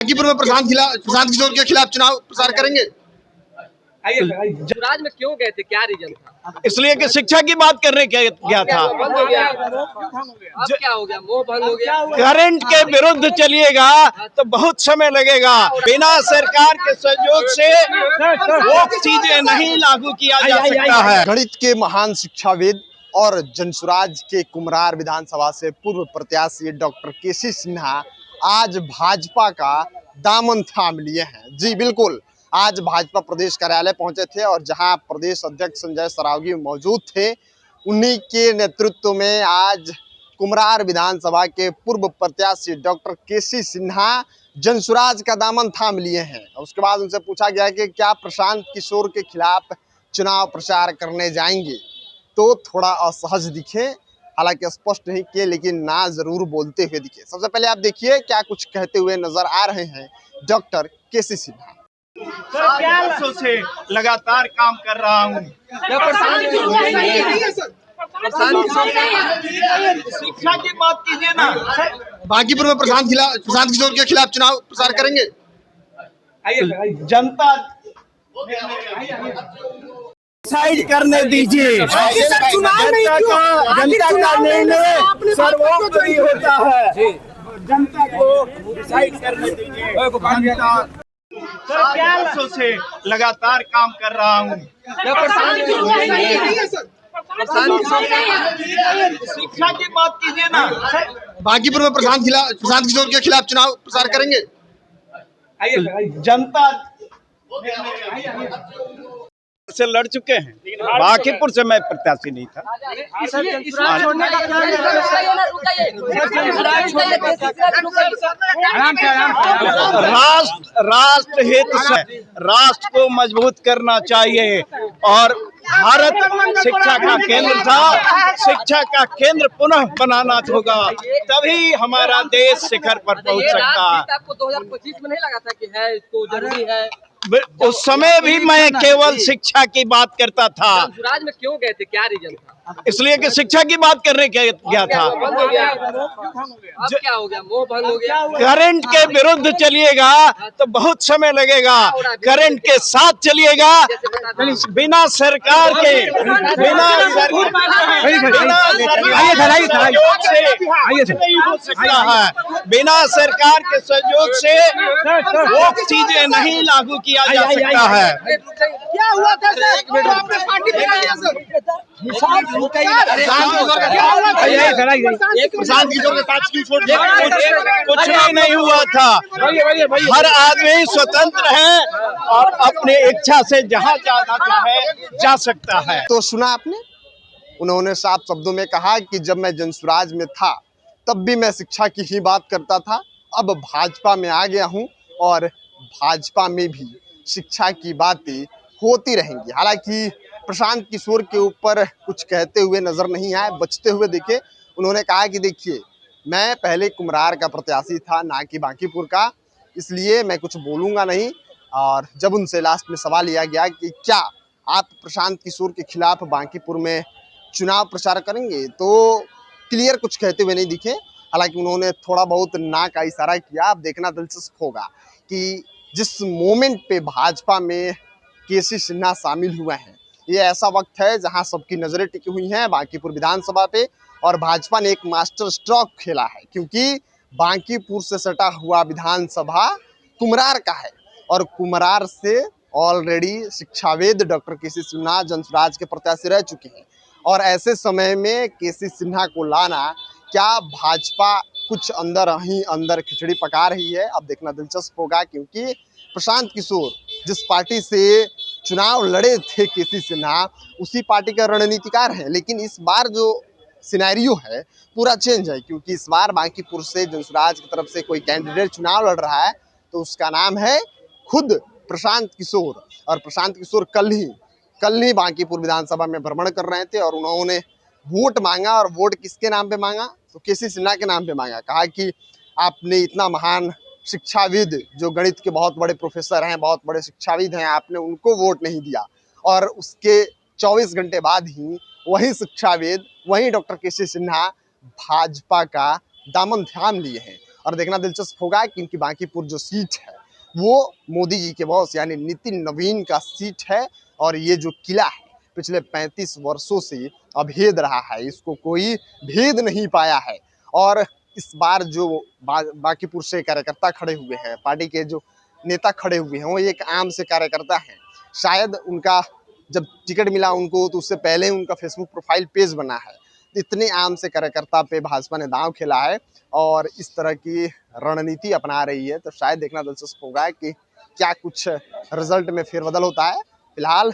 बांकीपुर में प्रशांत किशोर के खिलाफ चुनाव प्रचार करेंगे। राज्य में क्यों गए थे, क्या रीजन था? इसलिए कि शिक्षा की बात करने गया था। बंद हो गया, अब क्या हो गया? मोह भंग हो गया। करंट के विरुद्ध चलिएगा तो बहुत समय लगेगा। बिना सरकार के सहयोग से वो चीजें नहीं लागू किया जा सकता है। गणित के महान शिक्षाविद और जनसुराज के कुम्हरार विधानसभा से पूर्व प्रत्याशी डॉक्टर केसी सिन्हा आज भाजपा का दामन थाम लिए हैं। जी बिल्कुल, आज भाजपा प्रदेश कार्यालय पहुंचे थे और जहां प्रदेश अध्यक्ष संजय सरावगी मौजूद थे, उन्हीं के नेतृत्व में आज कुम्हरार विधानसभा के पूर्व प्रत्याशी डॉक्टर केसी सिन्हा जनसुराज का दामन थाम लिए हैं। उसके बाद उनसे पूछा गया कि क्या प्रशांत किशोर के खिलाफ चुनाव प्रचार करने जाएंगे, तो थोड़ा असहज दिखे, हालांकि स्पष्ट नहीं किए लेकिन ना जरूर बोलते हुए दिखे। सबसे पहले आप देखिए क्या कुछ कहते हुए नजर आ रहे हैं डॉक्टर केसी सिन्हा। क्या वर्षों से लगातार काम कर रहा हूँ। शिक्षा की बात कीजिए ना। बांकीपुर में प्रशांत किशोर के खिलाफ चुनाव प्रचार करेंगे। जनता साइड करने दीजिए। जनता का निर्णय सर्वोपरि होता है। जनता को डिसाइड करने दीजिए। क्या वर्षों से लगातार काम कर रहा हूँ। शिक्षा की बात कीजिए ना। बांकीपुर में प्रशांत किशोर के खिलाफ चुनाव प्रचार करेंगे। जनता से लड़ चुके हैं। बांकीपुर से मैं प्रत्याशी नहीं था। राष्ट्र हित से राष्ट्र को मजबूत करना चाहिए और भारत शिक्षा का केंद्र था। शिक्षा का केंद्र पुनः बनाना होगा, तभी हमारा देश शिखर पर पहुंच सकता है। आपको 2025 में नहीं लगा था कि है इसको जरूरी है? उस समय भी मैं केवल शिक्षा की बात करता था। राज्य में क्यों गए थे, क्या रीजन था? इसलिए कि शिक्षा की बात करने गया था। बंद हो गया, अब क्या हो गया? मोह भंग हो गया। करंट के विरुद्ध चलिएगा तो बहुत समय लगेगा। करंट के साथ चलिएगा, बिना सरकार के सहयोग से नहीं हो सकता है। बिना सरकार के सहयोग से वो चीजें नहीं लागू किया जा सकता है। क्या हुआ था सर? आपने पार्टी बनाई सर? प्रशांत किशोर के साथ कुछ भी नहीं हुआ था। हर आदमी स्वतंत्र है और अपने इच्छा से जहाँ जाना चाहे जा सकता है। तो सुना आपने, उन्होंने साफ शब्दों में कहा कि जब मैं जनसुराज में था तब भी मैं शिक्षा की ही बात करता था, अब भाजपा में आ गया हूं और भाजपा में भी शिक्षा की बातें होती रहेंगी। हालांकि प्रशांत किशोर के ऊपर कुछ कहते हुए नजर नहीं आए, बचते हुए दिखे। उन्होंने कहा कि देखिए, मैं पहले कुम्हरार का प्रत्याशी था, ना कि बांकीपुर का, इसलिए मैं कुछ बोलूँगा नहीं। और जब उनसे लास्ट में सवाल लिया गया कि क्या आप प्रशांत किशोर के खिलाफ बांकीपुर में चुनाव प्रचार करेंगे, तो क्लियर कुछ कहते हुए नहीं दिखे। हालांकि उन्होंने थोड़ा बहुत ना का इशारा किया। अब देखना दिलचस्प होगा कि जिस मोमेंट पे भाजपा में केसी सिन्हा शामिल हुए हैं, ये ऐसा वक्त है जहां सबकी नजरें टिकी हुई हैं बांकीपुर विधानसभा पे, और भाजपा ने एक मास्टर स्ट्रोक खेला है, क्योंकि बांकीपुर से सटा हुआ विधानसभा कुम्हरार का है और कुम्हरार से ऑलरेडी शिक्षाविद डॉक्टर केसी सिन्हा जनसुराज के प्रत्याशी रह चुके हैं। और ऐसे समय में केसी सिन्हा को लाना, क्या भाजपा कुछ अंदर ही अंदर खिचड़ी पका रही है? अब देखना दिलचस्प होगा, क्योंकि प्रशांत किशोर जिस पार्टी से चुनाव लड़े थे केसी सिन्हा, उसी पार्टी का रणनीतिकार है। लेकिन इस बार जो सिनेरियो है पूरा चेंज है, क्योंकि इस बार बांकीपुर से जनसुराज की तरफ से कोई कैंडिडेट चुनाव लड़ रहा है, तो उसका नाम है खुद प्रशांत किशोर। और प्रशांत किशोर कल ही बांकीपुर विधानसभा में भ्रमण कर रहे थे और उन्होंने वोट मांगा। और वोट किसके नाम पे मांगा? तो केसी सिन्हा के नाम पे मांगा। कहा कि आपने इतना महान शिक्षाविद, जो गणित के बहुत बड़े प्रोफेसर हैं, बहुत बड़े शिक्षाविद हैं, आपने उनको वोट नहीं दिया। और उसके 24 घंटे बाद ही वही शिक्षाविद, वही डॉक्टर केसी सिन्हा भाजपा का दामन थाम लिए हैं और देखना दिलचस्प होगा कि इनकी बांकीपुर जो सीट है वो मोदी जी के बॉस यानी नितिन नवीन का सीट है। और ये जो किला है पिछले 35 वर्षों से अभेद रहा है, इसको कोई भेद नहीं पाया है। और इस बार जो बांकीपुर से कार्यकर्ता खड़े हुए हैं, पार्टी के जो नेता खड़े हुए हैं, वो एक आम से कार्यकर्ता हैं। शायद उनका जब टिकट मिला उनको तो उससे पहले उनका फेसबुक प्रोफाइल पेज बना है। इतने आम से कार्यकर्ता पे भाजपा ने दांव खेला है और इस तरह की रणनीति अपना रही है। तो शायद देखना दिलचस्प होगा कि क्या कुछ रिजल्ट में फेरबदल होता है। फिलहाल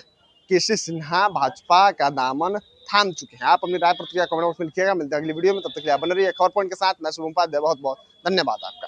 केसी सिन्हा भाजपा का दामन थाम चुके हैं। आप अपनी राय प्रतिक्रिया कमेंट बॉक्स में लिखिएगा। मिलते हैं अगली वीडियो में, तब तक के लिए बने रहिए। एक और पॉइंट के साथ मैं शुभम उपाध्याय, बहुत बहुत धन्यवाद आपका।